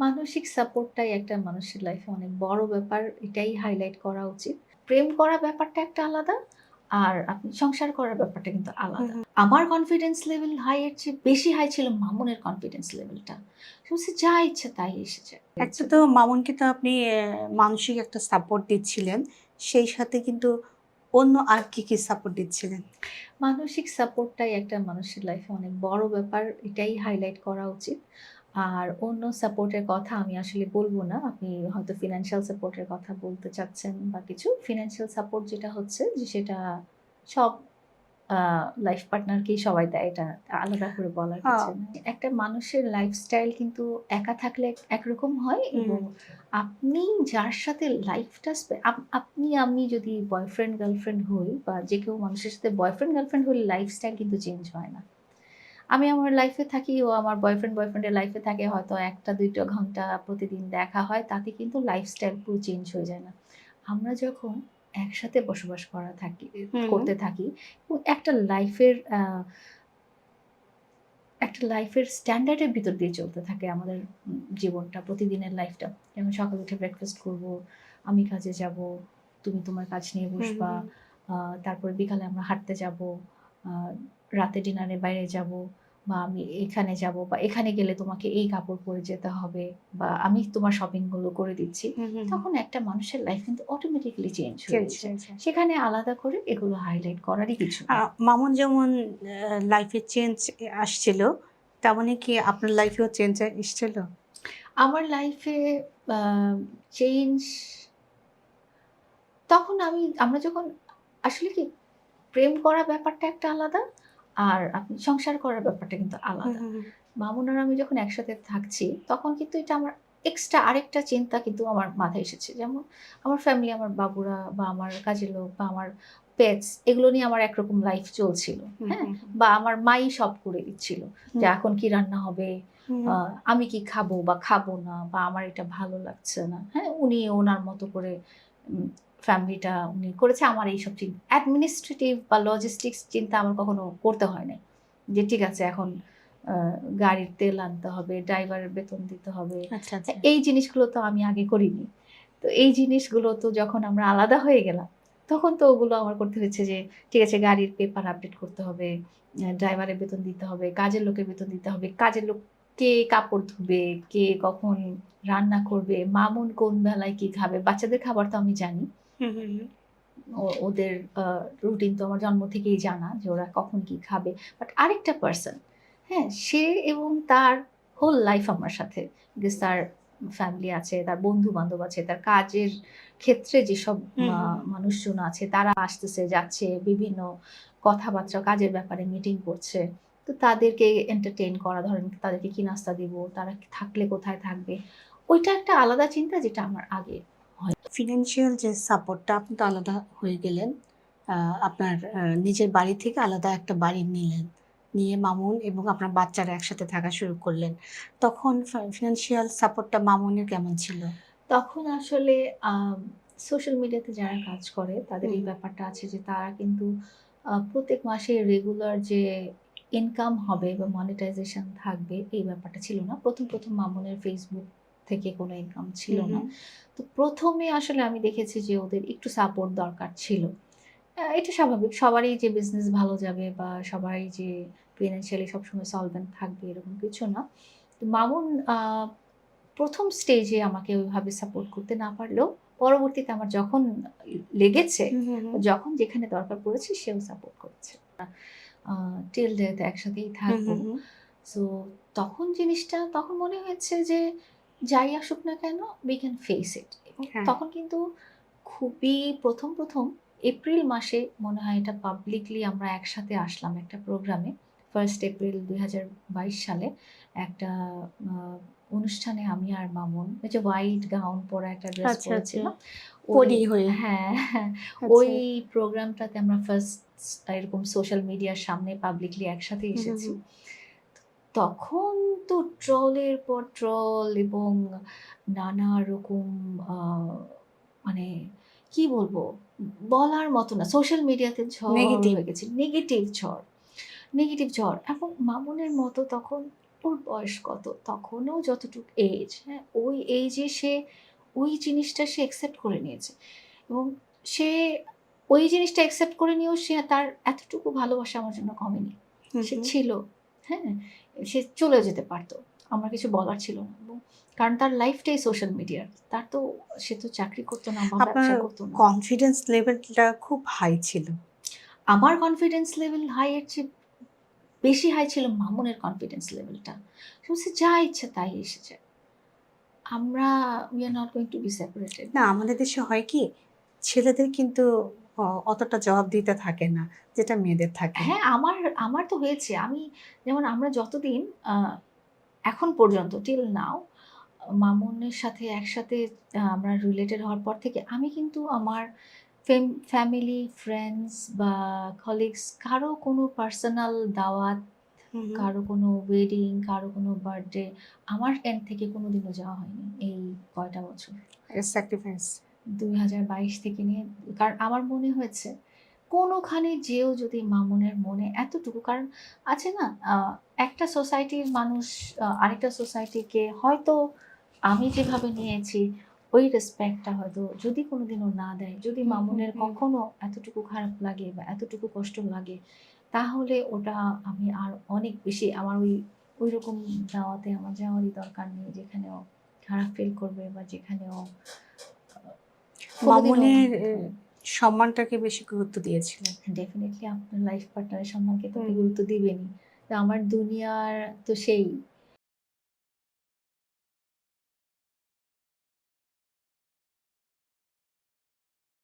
মানসিক সাপোর্টটাই একটা মানুষের লাইফে অনেক বড় ব্যাপার। এটাই হাইলাইট করা উচিত। প্রেম করা ব্যাপারটা একটা আলাদা, আর আপনি সংসার করার ব্যাপারটা কিন্তু হুম, আলাদা। হুম। আমার কনফিডেন্স লেভেল হাই এর চেয়ে বেশি হাই ছিল মামুনের কনফিডেন্স লেভেলটা। সে বলছে, "যা ইচ্ছা তাই এসে যায়।" একটা তো মামুনকে তো আপনি মানসিক একটা সাপোর্ট দিচ্ছিলেন। সেই সাথে কিন্তু অন্য আর কি সাপোর্ট দিচ্ছিলেন? মানসিক সাপোর্টটাই একটা মানুষের লাইফে অনেক বড় ব্যাপার। এটাই হাইলাইট করা উচিত। আর অন্য সাপোর্টের কথা আমি আসলে বলব না। আপনি হয়তো ফিন্যান্সিয়াল সাপোর্টের কথা বলতে চাচ্ছেন বা কিছু। ফিন্যান্সিয়াল সাপোর্ট যেটা হচ্ছে যে সেটা সব আ লাইফ পার্টনারকেই সবাই দেয়। এটা আলাদা করে বলার হ্যাঁ। কিছু নেই। একটা মানুষের লাইফস্টাইল কিন্তু একা থাকলে একরকম হয় হুম, এবং আপনি যার সাথে লাইফটা আপনি আমি যদি বয়ফ্রেন্ড গার্লফ্রেন্ড হই বা যে কেউ মানুষের সাথে বয়ফ্রেন্ড গার্লফ্রেন্ড হলে লাইফস্টাইল কিন্তু চেঞ্জ হয় না। আমি আমার লাইফে থাকি, ও আমার বয়ফ্রেন্ডের লাইফে থাকে। হয়তো ১ টা ২ টা ঘন্টা প্রতিদিন দেখা হয়। তাতে কিন্তু লাইফস্টাইল পুরো চেঞ্জ হয়ে যায় না। আমরা যখন একসাথে বসবাস হুম, হুম। করতে থাকি এবং একটা লাইফের স্ট্যান্ডার্ড এর ভিতর দিয়ে চলতে থাকে আমাদের জীবনটা, প্রতিদিনের লাইফটা। যেমন সকালে উঠে ব্রেকফাস্ট করব, আমি কাজে যাব, তুমি তোমার কাজ নিয়ে হুম, বসবা। হুম। আ তারপরে বিকালে আমরা হাঁটতে যাব, আ রাতে ডিনারে বাইরে যাব বা আমি এখানে যাব বা এখানে গেলে তোমাকে এই কাপড় পরে যেতে হবে বা আমি তোমার শপিং গুলো করে দিচ্ছি। হুম, হুম, হুম। তখন একটা মানুষের লাইফ কিন্তু অটোমেটিক্যালি চেঞ্জ হয়ে চেঞ্জ যায়। হয়ে যায়। সেখানে আলাদা করে এগুলো হাইলাইট করারই কিছু আ নেই। মামুন যেমন লাইফে চেঞ্জ আসছিল, তেমনি কি আপনার লাইফেও চেঞ্জ এসছিল? আমার লাইফে আ চেঞ্জ তখন আমরা যখন আসলে কি প্রেম করা ব্যাপারটা একটা আলাদা, আর আপনি সংসার করার ব্যাপারটা কিন্তু হুম, আলাদা। হুম, হুম। মামুন আর আমি যখন একসাথে থাকছি, তখন কিন্তু এটা আমার এক্সট্রা আরেকটা চিন্তা কিন্তু আমার মাথায় এসেছে। যেমন আমার ফ্যামিলি, আমার বাবুরা বা আমার কাজের লোক বা আমার পেটস এগুলো নিয়ে আমার একরকম লাইফ চলছিল। হুম, হ্যাঁ? হুম, হুম। বা আমার মাই সব করে দিচ্ছিল। যে হুম, এখন কি রান্না হবে? হুম, আ আমি কি খাবো বা খাবো না বা আমার এটা ভালো লাগছে না। হ্যাঁ? উনি উনার মতো করে উম ফ্যামিলিটা উনি করেছে। আমার এইসব অ্যাডমিনিস্ট্রেটিভ বা লজিস্টিক্স চিন্তা আমার কখনো করতে হয় নাই। যে ঠিক আছে এখন আ গাড়ির তেল আনতে হবে, ড্রাইভারের বেতন দিতে হবে। আচ্ছা, আচ্ছা। এই জিনিসগুলো তো আমি আগে করিনি। তো এই জিনিসগুলো তো যখন আমরা আলাদা হয়ে গেলাম, তখন তো ওগুলো আমার করতে হয়েছে যে ঠিক আছে গাড়ির পেপার আপডেট করতে হবে, ড্রাইভারের বেতন দিতে হবে, কাজের লোকের বেতন দিতে হবে, কাজের লোক কে কাপড় ধুবে, কে কখন রান্না করবে, মামুন কোন বেলায় কি খাবে। বাচ্চাদের খাবার তো আমি জানি। হুম, হুম, হুম। ওদের রুটিন তো আমার জন্ম থেকেই জানা যে ওরা কখন কি খাবে। বাট আরেকটা পারসন, হ্যাঁ? সে এবং তার হোল লাইফ আমার সাথে। বিকজ তার ফ্যামিলি আছে, তার বন্ধু-বান্ধব আছে, তার কাজের ক্ষেত্রে যেসব হুম, হুম, হুম। মানুষজন আছে তারা আসতেছে, যাচ্ছে, বিভিন্ন কথাবার্তা, কাজের ব্যাপারে মিটিং করছে। তো তাদেরকে এন্টারটেইন করা, ধরেন তাদেরকে কি নাস্তা দিব, তারা থাকলে কোথায় থাকবে। ওইটা একটা আলাদা চিন্তা যেটা আমার আগে হয়। ফিন্যান্সিয়াল যে সাপোর্টটা আপনি তো আলাদা হয়ে গেলেন। আ আপনার নিজের বাড়ি থেকে আলাদা একটা বাড়ি নিলেন। নিয়ে মামুন এবং আপনার বাচ্চারা একসাথে থাকা শুরু করলেন। তখন ফিন্যান্সিয়াল সাপোর্টটা মামুনের কেমন ছিল? তখন আসলে সোশ্যাল মিডিয়াতে যারা কাজ করে তাদের হুম, এই হুম। ব্যাপারটা আছে যে তারা কিন্তু প্রত্যেক মাসে রেগুলার যে ইনকাম হবে বা মনিটাইজেশন থাকবে এই ব্যাপারটা ছিল না। ১ম মামুনের Facebook থেকে কোনো ইনকাম ছিল হুম, না। হুম। তো ১ম এ আসলে আমি দেখেছি যে ওদের একটু সাপোর্ট দরকার ছিল। এটা স্বাভাবিক। সবারই যে বিজনেস ভালো যাবে বা সবাই যে ফিন্যান্সিয়ালি সবসময় সলভেন্ট থাকবে এরকম কিছু না। তো মামুন ১ম স্টেজে আমাকে ওইভাবে সাপোর্ট করতে না পারলেও, পরবর্তীতে আমার যখন লেগেছে, হুম, হুম, হুম। যখন যেখানে দরকার পড়েছে সেও সাপোর্ট করেছে। আ টিল ডেথ একসাথেই হুম, থাকবো। হুম, হুম। সো তখন মনে হয়েছে যে যাই আসুক না কেন we can face it এবং হ্যাঁ। তখন কিন্তু খুবই ১ম এপ্রিল মাসে মনে হয় এটা পাবলিকলি আমরা একসাথে আসলাম একটা প্রোগ্রামে। 1st এপ্রিল ২০২২ সালে একটা আ অনুষ্ঠানে আমি আর মামুন ওই যে হোয়াইট গাউন পরা একটা ড্রেস আচ্ছা, আচ্ছা। পড়েছিলাম। ওই পরী হয়ে। হ্যাঁ, হ্যাঁ, ওই আচ্ছা। প্রোগ্রামটাতে আমরা এরকম সোশ্যাল মিডিয়ার সামনে পাবলিকলি একসাথে হুম, হুম, এসেছি। হুম। তখন তো ট্রলের পর ট্রল এবং নানা রকম আ মানে কি বলবো? বলার মতো না। সোশ্যাল মিডিয়াতে ঝড় নেগেটিভ। হয়ে গেছে। নেগেটিভ ঝড় এবং মামুনের মতো তখন ওর বয়স কত? তখনও যতটুক এজ, হ্যাঁ? ওই এইজে সে ওই জিনিসটা সে অ্যাকসেপ্ট করে নিয়েছে এবং সে ওই জিনিসটা অ্যাকসেপ্ট করে নিয়েও সে তার এতটুকু ভালোবাসা আমার জন্য কমেনি। হুম, সে হুম। ছিল, হ্যাঁ? সে চলেও যেতে পারত। আমার কিছু বলার ছিল না এবং কারণ তার লাইফটাই সোশ্যাল মিডিয়ার। তার তো সে তো চাকরি করত না বা আপনার ব্যবসা করত না। কনফিডেন্স লেভেলটা খুব হাই ছিল। আমার কনফিডেন্স লেভেল হাই এর চেয়ে বেশি হাই ছিল মামুনের কনফিডেন্স লেভেলটা। সে বলছে, "যা ইচ্ছা তাই এসেছে। আমরা we are not going to be separated." না, আমাদের দেশে হয় কি? ছেলেদের কিন্তু অতটা জবাবদিহিতা থাকে না, যেটা মেয়েদের থাকে। হ্যাঁ, আমার আমার তো হয়েছে। আমি যেমন আমরা যতদিন আ এখন পর্যন্ত টিল নাও মামুনের সাথে একসাথে আমরা রিলেটেড হওয়ার পর থেকে আমি কিন্তু আমার ফ্যামিলি, ফ্রেন্ডস বা কলিগস কারো কোনো পার্সোনাল দাওয়াত, হুম, হুম। কারো কোনো ওয়েডিং, কারো কোনো বার্থডে আমার এন্ড থেকে কোনোদিনও যাওয়া হয়নি এই কয়টা বছর। এটা স্যাক্রিফাইস। ২০২২ থেকে নিয়ে কারণ আমার মনে হয়েছে কোনোখানে যেয়েও যদি মামুনের মনে এতটুকু কারণ আছে না একটা সোসাইটির মানুষ আরেকটা সোসাইটিকে হয়তো আমি যেভাবে নিয়েছি ওই রেসপেক্টটা হয়তো যদি কোনোদিনও না দেয়, যদি হুম, হুম, মামুনের হুম। কখনো এতটুকু খারাপ লাগে বা এতটুকু কষ্ট লাগে, তাহলে ওটা আমি আর অনেক বেশি আমার ঐরকম দাওয়াতে আমার যাওয়ারই দরকার নেই যেখানে ও খারাপ ফিল করবে বা যেখানে ও আ কোনোদিনও মামুনের হ্যাঁ, সম্মানটাকে বেশি গুরুত্ব দিয়েছিলেন। ডেফিনিটলি আপনার লাইফ পার্টনারের সম্মানকে তো আপনি হুম। গুরুত্ব দিবেনই। তো আমার দুনিয়ার তো সেই